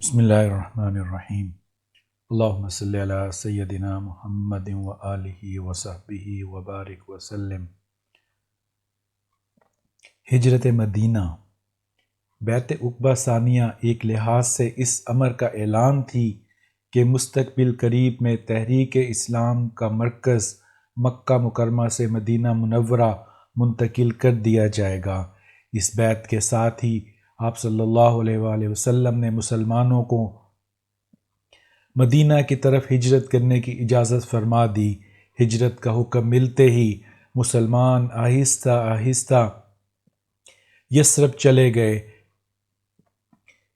بسم اللہ الرحمن الرحیم اللہم صلی علی سیدنا محمد و آلہ و صحبہ وبارک وسلم۔ ہجرت مدینہ۔ بیعت عقبہ ثانیہ ایک لحاظ سے اس امر کا اعلان تھی کہ مستقبل قریب میں تحریک اسلام کا مرکز مکہ مکرمہ سے مدینہ منورہ منتقل کر دیا جائے گا۔ اس بیعت کے ساتھ ہی آپ صلی اللہ علیہ وآلہ وسلم نے مسلمانوں کو مدینہ کی طرف ہجرت کرنے کی اجازت فرما دی۔ ہجرت کا حکم ملتے ہی مسلمان آہستہ آہستہ یثرب چلے گئے۔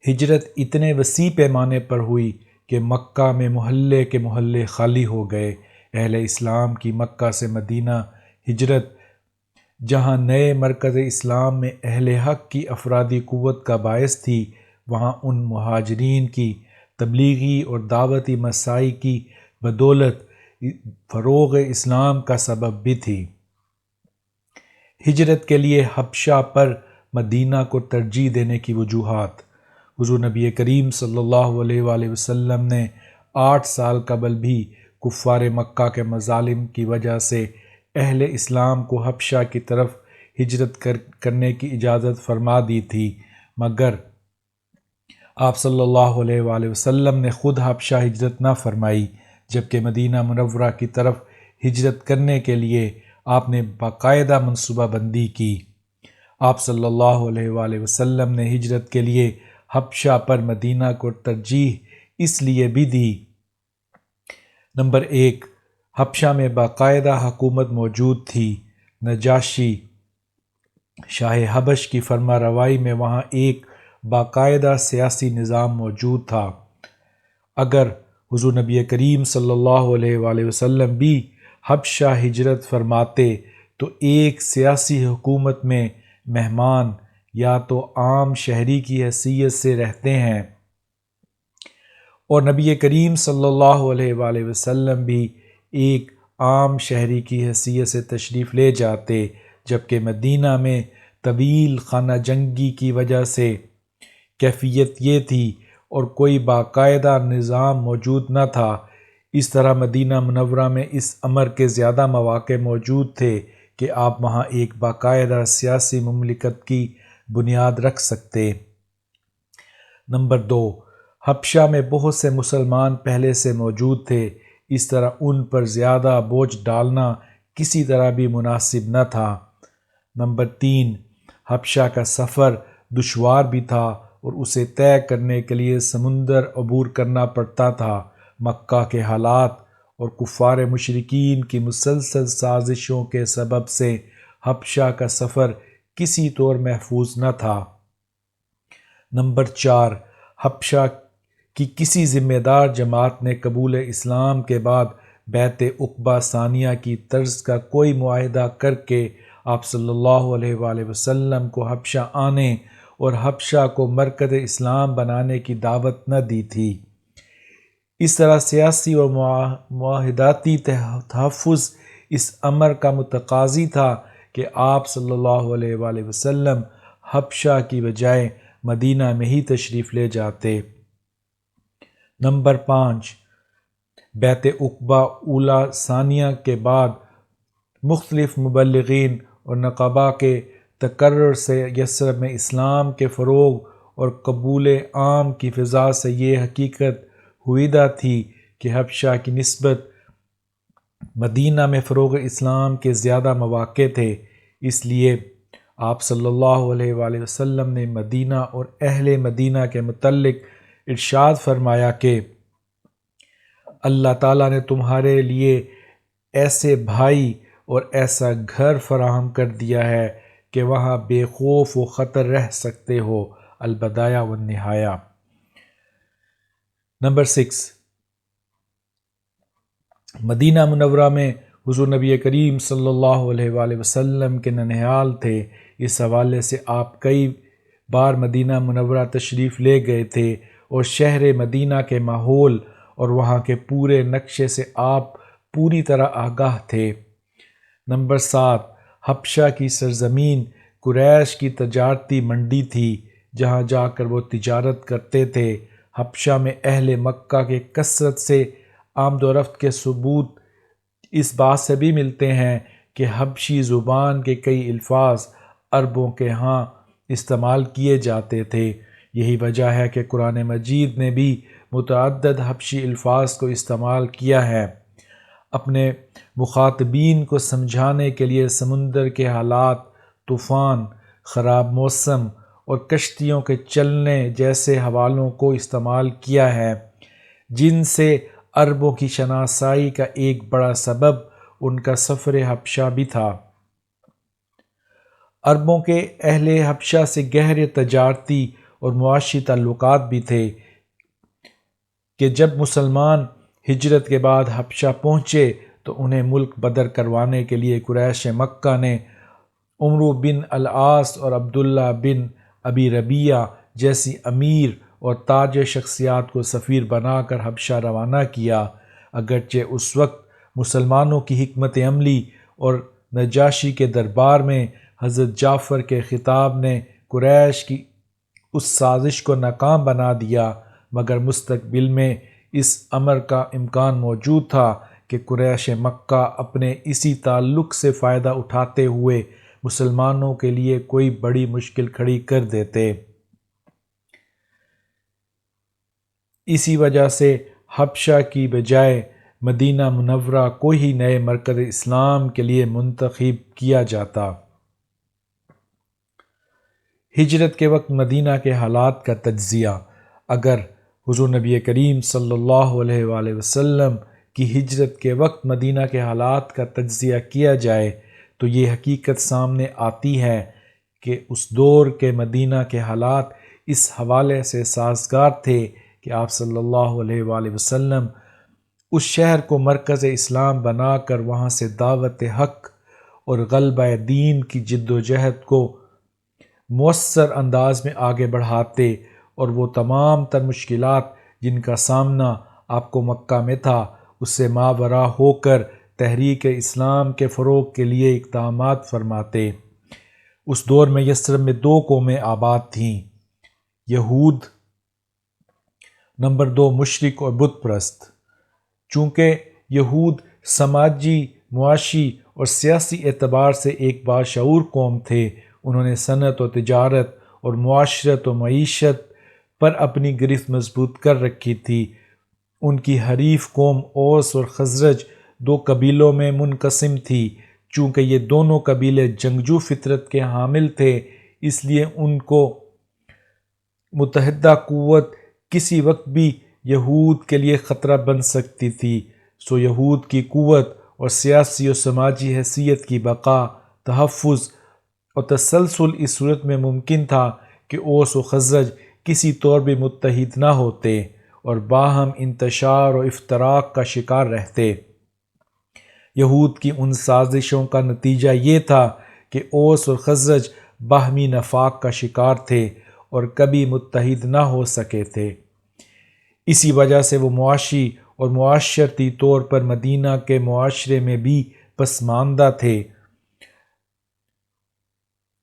ہجرت اتنے وسیع پیمانے پر ہوئی کہ مکہ میں محلے کے محلے خالی ہو گئے۔ اہل اسلام کی مکہ سے مدینہ ہجرت، جہاں نئے مرکز اسلام میں اہل حق کی افرادی قوت کا باعث تھی، وہاں ان مہاجرین کی تبلیغی اور دعوتی مساعی کی بدولت فروغ اسلام کا سبب بھی تھی۔ ہجرت کے لیے حبشہ پر مدینہ کو ترجیح دینے کی وجوہات۔ حضور نبی کریم صلی اللہ علیہ وآلہ وسلم نے 8 سال قبل بھی کفار مکہ کے مظالم کی وجہ سے اہل اسلام کو حبشہ کی طرف ہجرت کرنے کی اجازت فرما دی تھی، مگر آپ صلی اللہ علیہ وآلہ وسلم نے خود حبشہ ہجرت نہ فرمائی، جبکہ مدینہ منورہ کی طرف ہجرت کرنے کے لیے آپ نے باقاعدہ منصوبہ بندی کی۔ آپ صلی اللہ علیہ وآلہ وسلم نے ہجرت کے لیے حبشہ پر مدینہ کو ترجیح اس لیے بھی دی: نمبر 1، حبشہ میں باقاعدہ حکومت موجود تھی۔ نجاشی شاہ حبش کی فرما روائی میں وہاں ایک باقاعدہ سیاسی نظام موجود تھا۔ اگر حضور نبی کریم صلی اللہ علیہ وآلہ وسلم بھی حبشہ ہجرت فرماتے تو ایک سیاسی حکومت میں مہمان یا تو عام شہری کی حیثیت سے رہتے ہیں، اور نبی کریم صلی اللہ علیہ وآلہ وسلم بھی ایک عام شہری کی حیثیت سے تشریف لے جاتے، جبکہ مدینہ میں طویل خانہ جنگی کی وجہ سے کیفیت یہ تھی اور کوئی باقاعدہ نظام موجود نہ تھا۔ اس طرح مدینہ منورہ میں اس امر کے زیادہ مواقع موجود تھے کہ آپ وہاں ایک باقاعدہ سیاسی مملکت کی بنیاد رکھ سکتے۔ نمبر 2، حبشہ میں بہت سے مسلمان پہلے سے موجود تھے، اس طرح ان پر زیادہ بوجھ ڈالنا کسی طرح بھی مناسب نہ تھا۔ نمبر 3، حبشہ کا سفر دشوار بھی تھا اور اسے طے کرنے کے لیے سمندر عبور کرنا پڑتا تھا۔ مکہ کے حالات اور کفار مشرکین کی مسلسل سازشوں کے سبب سے حبشہ کا سفر کسی طور محفوظ نہ تھا۔ نمبر 4، حبشہ کی کسی ذمہ دار جماعت نے قبول اسلام کے بعد بیعت عقبہ ثانیہ کی طرز کا کوئی معاہدہ کر کے آپ صلی اللہ علیہ وآلہ وسلم کو حبشہ آنے اور حبشہ کو مرکز اسلام بنانے کی دعوت نہ دی تھی۔ اس طرح سیاسی اور معاہداتی تحفظ اس امر کا متقاضی تھا کہ آپ صلی اللہ علیہ وآلہ وسلم حبشہ کی بجائے مدینہ میں ہی تشریف لے جاتے۔ نمبر 5، بیعت عقبہ اولیٰ ثانیہ کے بعد مختلف مبلغین اور نقباء کے تقرر سے یثرب میں اسلام کے فروغ اور قبول عام کی فضا سے یہ حقیقت ہویدہ تھی کہ حبشہ کی نسبت مدینہ میں فروغ اسلام کے زیادہ مواقع تھے۔ اس لیے آپ صلی اللہ علیہ وآلہ وسلم نے مدینہ اور اہل مدینہ کے متعلق ارشاد فرمایا کہ اللہ تعالیٰ نے تمہارے لیے ایسے بھائی اور ایسا گھر فراہم کر دیا ہے کہ وہاں بے خوف و خطر رہ سکتے ہو۔ البدایہ والنہایہ۔ نمبر 6، مدینہ منورہ میں حضور نبی کریم صلی اللہ علیہ وآلہ وسلم کے ننھیال تھے۔ اس حوالے سے آپ کئی بار مدینہ منورہ تشریف لے گئے تھے اور شہر مدینہ کے ماحول اور وہاں کے پورے نقشے سے آپ پوری طرح آگاہ تھے۔ نمبر 7، حبشہ کی سرزمین قریش کی تجارتی منڈی تھی، جہاں جا کر وہ تجارت کرتے تھے۔ حبشہ میں اہل مکہ کے کثرت سے آمد و رفت کے ثبوت اس بات سے بھی ملتے ہیں کہ حبشی زبان کے کئی الفاظ عربوں کے ہاں استعمال کیے جاتے تھے۔ یہی وجہ ہے کہ قرآن مجید نے بھی متعدد حبشی الفاظ کو استعمال کیا ہے۔ اپنے مخاطبین کو سمجھانے کے لیے سمندر کے حالات، طوفان، خراب موسم اور کشتیوں کے چلنے جیسے حوالوں کو استعمال کیا ہے، جن سے عربوں کی شناسائی کا ایک بڑا سبب ان کا سفر حبشہ بھی تھا۔ عربوں کے اہل حبشہ سے گہرے تجارتی اور معاشی تعلقات بھی تھے کہ جب مسلمان ہجرت کے بعد حبشہ پہنچے تو انہیں ملک بدر کروانے کے لیے قریش مکہ نے عمرو بن العاص اور عبداللہ بن ابی ربیعہ جیسی امیر اور تاج شخصیات کو سفیر بنا کر حبشہ روانہ کیا۔ اگرچہ اس وقت مسلمانوں کی حکمت عملی اور نجاشی کے دربار میں حضرت جعفر کے خطاب نے قریش کی اس سازش کو ناکام بنا دیا، مگر مستقبل میں اس امر کا امکان موجود تھا کہ قریش مکہ اپنے اسی تعلق سے فائدہ اٹھاتے ہوئے مسلمانوں کے لیے کوئی بڑی مشکل کھڑی کر دیتے۔ اسی وجہ سے حبشہ کی بجائے مدینہ منورہ کو ہی نئے مرکز اسلام کے لیے منتخب کیا جاتا۔ ہجرت کے وقت مدینہ کے حالات کا تجزیہ۔ اگر حضور نبی کریم صلی اللہ علیہ وآلہ وسلم کی ہجرت کے وقت مدینہ کے حالات کا تجزیہ کیا جائے تو یہ حقیقت سامنے آتی ہے کہ اس دور کے مدینہ کے حالات اس حوالے سے سازگار تھے کہ آپ صلی اللہ علیہ وآلہ وسلم اس شہر کو مرکز اسلام بنا کر وہاں سے دعوت حق اور غلبہ دین کی جد و جہد کو مؤثر انداز میں آگے بڑھاتے، اور وہ تمام تر مشکلات جن کا سامنا آپ کو مکہ میں تھا اس سے ماوراء ہو کر تحریک اسلام کے فروغ کے لیے اقدامات فرماتے۔ اس دور میں یثرب میں 2 قومیں آباد تھیں، یہود نمبر 2 مشرک اور بت پرست۔ چونکہ یہود سماجی، معاشی اور سیاسی اعتبار سے ایک باشعور قوم تھے، انہوں نے صنعت و تجارت اور معاشرت و معیشت پر اپنی گرفت مضبوط کر رکھی تھی۔ ان کی حریف قوم اوس اور خزرج 2 قبیلوں میں منقسم تھی۔ چونکہ یہ دونوں قبیلے جنگجو فطرت کے حامل تھے، اس لیے ان کو متحدہ قوت کسی وقت بھی یہود کے لیے خطرہ بن سکتی تھی۔ سو یہود کی قوت اور سیاسی و سماجی حیثیت کی بقا، تحفظ اور تسلسل اس صورت میں ممکن تھا کہ اوس و خزرج کسی طور بھی متحد نہ ہوتے اور باہم انتشار و افتراق کا شکار رہتے۔ یہود کی ان سازشوں کا نتیجہ یہ تھا کہ اوس اور خزرج باہمی نفاق کا شکار تھے اور کبھی متحد نہ ہو سکے تھے۔ اسی وجہ سے وہ معاشی اور معاشرتی طور پر مدینہ کے معاشرے میں بھی پسماندہ تھے۔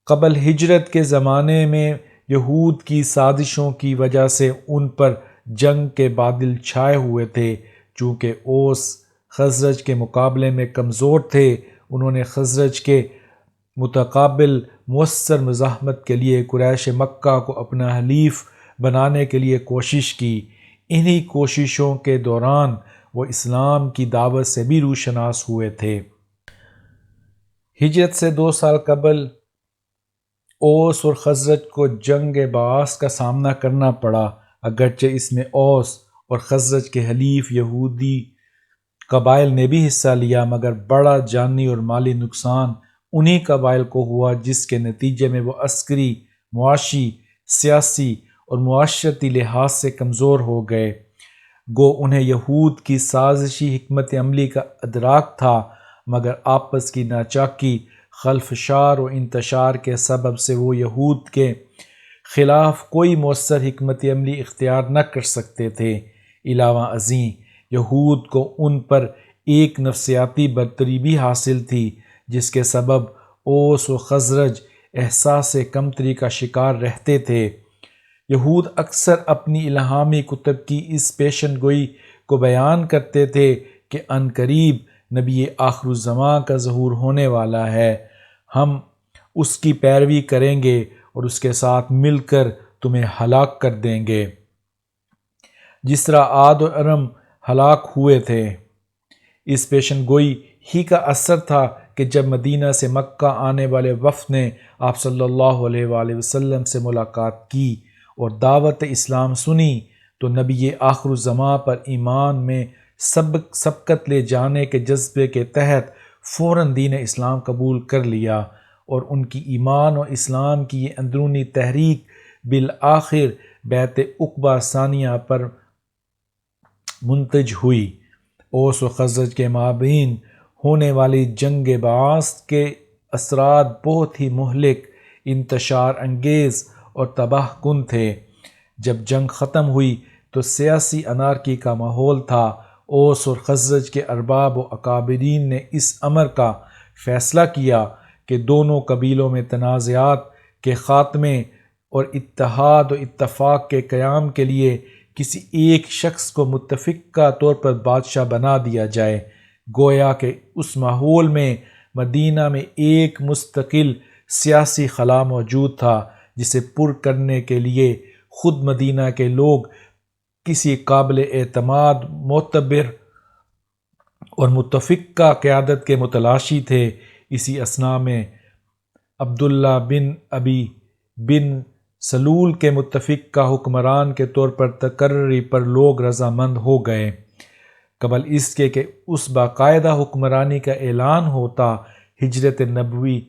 قبل ہجرت کے زمانے میں یہود کی سازشوں کی وجہ سے ان پر جنگ کے بادل چھائے ہوئے تھے۔ چونکہ اوس خزرج کے مقابلے میں کمزور تھے، انہوں نے خزرج کے متقابل مؤثر مزاحمت کے لیے قریش مکہ کو اپنا حلیف بنانے کے لیے کوشش کی۔ انہی کوششوں کے دوران وہ اسلام کی دعوت سے بھی روشناس ہوئے تھے۔ ہجرت سے 2 سال قبل اوس اور خزرج کو جنگ بعث کا سامنا کرنا پڑا۔ اگرچہ اس میں اوس اور خزرج کے حلیف یہودی قبائل نے بھی حصہ لیا، مگر بڑا جانی اور مالی نقصان انہی قبائل کو ہوا جس کے نتیجے میں وہ عسکری، معاشی، سیاسی اور معاشرتی لحاظ سے کمزور ہو گئے۔ گو انہیں یہود کی سازشی حکمت عملی کا ادراک تھا، مگر آپس کی ناچاکی، خلفشار و انتشار کے سبب سے وہ یہود کے خلاف کوئی مؤثر حکمت عملی اختیار نہ کر سکتے تھے۔ علاوہ ازیں یہود کو ان پر ایک نفسیاتی برتری بھی حاصل تھی، جس کے سبب اوس و خزرج احساس کمتری کا شکار رہتے تھے۔ یہود اکثر اپنی الہامی کتب کی اس پیشن گوئی کو بیان کرتے تھے کہ ان قریب نبی آخر الزماں کا ظہور ہونے والا ہے، ہم اس کی پیروی کریں گے اور اس کے ساتھ مل کر تمہیں ہلاک کر دیں گے، جس طرح عاد و ارم ہلاک ہوئے تھے۔ اس پیشن گوئی ہی کا اثر تھا کہ جب مدینہ سے مکہ آنے والے وفد نے آپ صلی اللہ علیہ وآلہ وسلم سے ملاقات کی اور دعوت اسلام سنی تو نبی آخر الزماں پر ایمان میں سبقت لے جانے کے جذبے کے تحت فوراً دین اسلام قبول کر لیا، اور ان کی ایمان و اسلام کی یہ اندرونی تحریک بالآخر بیعت عقبہ ثانیہ پر منتج ہوئی۔ اوس و خزرج کے مابین ہونے والی جنگ بعث کے اثرات بہت ہی مہلک، انتشار انگیز اور تباہ کن تھے۔ جب جنگ ختم ہوئی تو سیاسی انارکی کا ماحول تھا۔ اوس اور خزرج کے ارباب و اکابرین نے اس امر کا فیصلہ کیا کہ دونوں قبیلوں میں تنازعات کے خاتمے اور اتحاد و اتفاق کے قیام کے لیے کسی ایک شخص کو متفقہ طور پر بادشاہ بنا دیا جائے، گویا کہ اس ماحول میں مدینہ میں ایک مستقل سیاسی خلا موجود تھا جسے پر کرنے کے لیے خود مدینہ کے لوگ کسی قابل اعتماد، معتبر اور متفقہ قیادت کے متلاشی تھے۔ اسی اثناء میں عبداللہ بن ابی بن سلول کے متفقہ حکمران کے طور پر تقرری پر لوگ رضامند ہو گئے۔ قبل اس کے کہ اس باقاعدہ حکمرانی کا اعلان ہوتا، ہجرت نبوی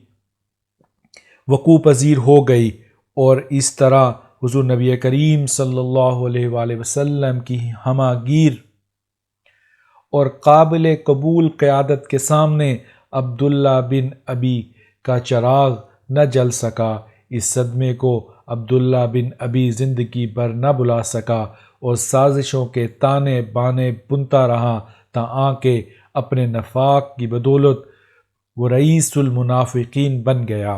وقوع پذیر ہو گئی، اور اس طرح حضور نبی کریم صلی اللہ علیہ وآلہ وسلم کی ہمہ گیر اور قابل قبول قیادت کے سامنے عبداللہ بن ابی کا چراغ نہ جل سکا۔ اس صدمے کو عبداللہ بن ابی زندگی بھر نہ بھلا سکا اور سازشوں کے تانے بانے بنتا رہا تاکہ اپنے نفاق کی بدولت وہ رئیس المنافقین بن گیا۔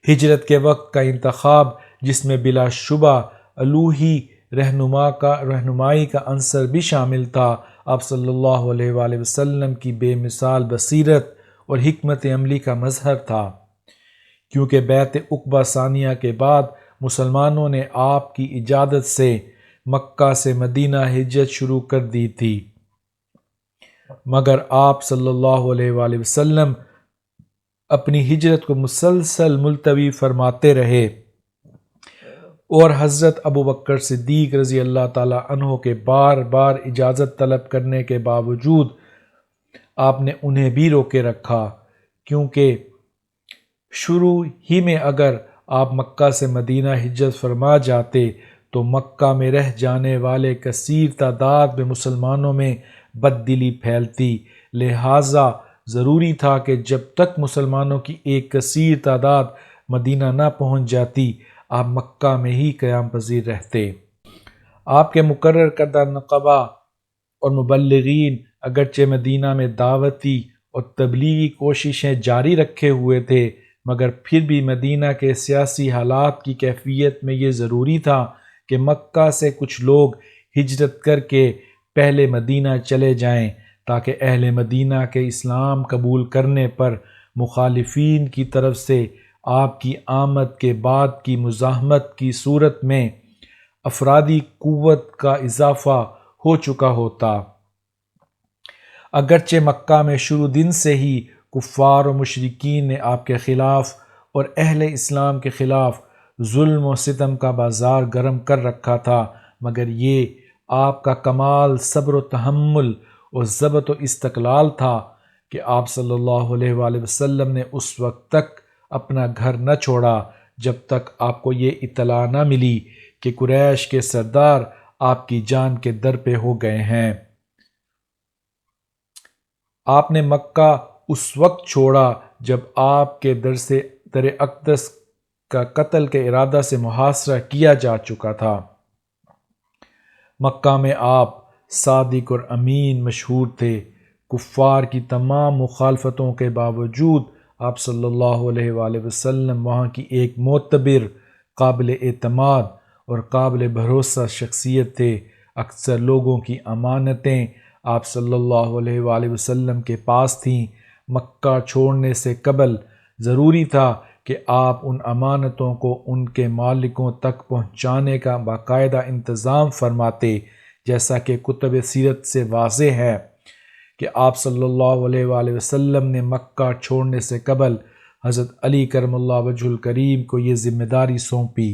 ہجرت کے وقت کا انتخاب، جس میں بلا شبہ الوہی رہنمائی کا عنصر بھی شامل تھا، آپ صلی اللہ علیہ وآلہ وسلم کی بے مثال بصیرت اور حکمت عملی کا مظہر تھا، کیونکہ بیعت عقبہ ثانیہ کے بعد مسلمانوں نے آپ کی اجازت سے مکہ سے مدینہ ہجرت شروع کر دی تھی، مگر آپ صلی اللہ علیہ وآلہ وسلم اپنی ہجرت کو مسلسل ملتوی فرماتے رہے، اور حضرت ابوبکر صدیق رضی اللہ تعالی عنہ کے بار بار اجازت طلب کرنے کے باوجود آپ نے انہیں بھی روکے رکھا، کیونکہ شروع ہی میں اگر آپ مکہ سے مدینہ ہجرت فرما جاتے تو مکہ میں رہ جانے والے کثیر تعداد میں مسلمانوں میں بد دلی پھیلتی، لہٰذا ضروری تھا کہ جب تک مسلمانوں کی ایک کثیر تعداد مدینہ نہ پہنچ جاتی، آپ مکہ میں ہی قیام پذیر رہتے۔ آپ کے مقرر کردہ نقباء اور مبلغین اگرچہ مدینہ میں دعوتی اور تبلیغی کوششیں جاری رکھے ہوئے تھے، مگر پھر بھی مدینہ کے سیاسی حالات کی کیفیت میں یہ ضروری تھا کہ مکہ سے کچھ لوگ ہجرت کر کے پہلے مدینہ چلے جائیں، تاکہ اہل مدینہ کے اسلام قبول کرنے پر مخالفین کی طرف سے آپ کی آمد کے بعد کی مزاحمت کی صورت میں افرادی قوت کا اضافہ ہو چکا ہوتا۔ اگرچہ مکہ میں شروع دن سے ہی کفار و مشرکین نے آپ کے خلاف اور اہل اسلام کے خلاف ظلم و ستم کا بازار گرم کر رکھا تھا، مگر یہ آپ کا کمال صبر و تحمل اور ضبط و استقلال تھا کہ آپ صلی اللہ علیہ وآلہ وسلم نے اس وقت تک اپنا گھر نہ چھوڑا جب تک آپ کو یہ اطلاع نہ ملی کہ قریش کے سردار آپ کی جان کے در پہ ہو گئے ہیں۔ آپ نے مکہ اس وقت چھوڑا جب آپ کے در اقدس کا قتل کے ارادہ سے محاصرہ کیا جا چکا تھا۔ مکہ میں آپ صادق اور امین مشہور تھے۔ کفار کی تمام مخالفتوں کے باوجود آپ صلی اللہ علیہ وآلہ وسلم وہاں کی ایک معتبر قابل اعتماد اور قابل بھروسہ شخصیت تھے۔ اکثر لوگوں کی امانتیں آپ صلی اللہ علیہ وآلہ وسلم کے پاس تھیں۔ مکہ چھوڑنے سے قبل ضروری تھا کہ آپ ان امانتوں کو ان کے مالکوں تک پہنچانے کا باقاعدہ انتظام فرماتے، جیسا کہ کتب سیرت سے واضح ہے کہ آپ صلی اللہ علیہ وآلہ وسلم نے مکہ چھوڑنے سے قبل حضرت علی کرم اللہ وجہ الکریم کو یہ ذمہ داری سونپی۔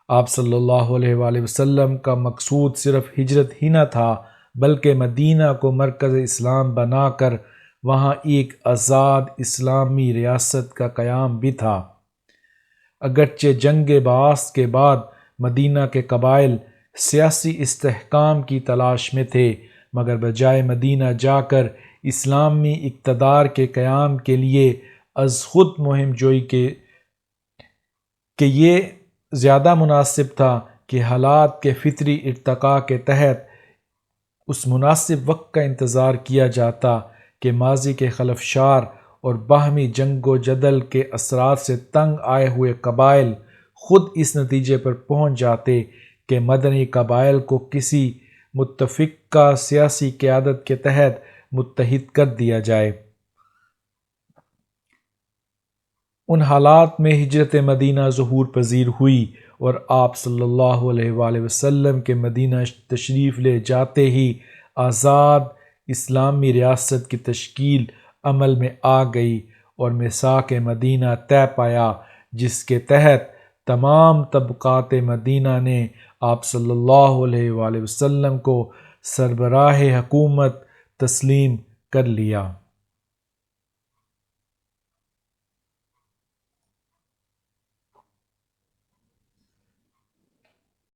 آپ صلی اللہ علیہ وآلہ وسلم کا مقصود صرف ہجرت ہی نہ تھا، بلکہ مدینہ کو مرکز اسلام بنا کر وہاں ایک آزاد اسلامی ریاست کا قیام بھی تھا۔ اگرچہ جنگ بعث کے بعد مدینہ کے قبائل سیاسی استحکام کی تلاش میں تھے، مگر بجائے مدینہ جا کر اسلامی اقتدار کے قیام کے لیے از خود مہم جوئی کہ یہ زیادہ مناسب تھا کہ حالات کے فطری ارتقاء کے تحت اس مناسب وقت کا انتظار کیا جاتا کہ ماضی کے خلفشار اور باہمی جنگ و جدل کے اثرات سے تنگ آئے ہوئے قبائل خود اس نتیجے پر پہنچ جاتے کہ مدنی قبائل کو کسی متفقہ سیاسی قیادت کے تحت متحد کر دیا جائے۔ ان حالات میں ہجرت مدینہ ظہور پذیر ہوئی اور آپ صلی اللہ علیہ وآلہ وسلم کے مدینہ تشریف لے جاتے ہی آزاد اسلامی ریاست کی تشکیل عمل میں آ گئی اور میثاق مدینہ طے پایا، جس کے تحت تمام طبقات مدینہ نے آپ صلی اللہ علیہ وآلہ وسلم کو سربراہ حکومت تسلیم کر لیا۔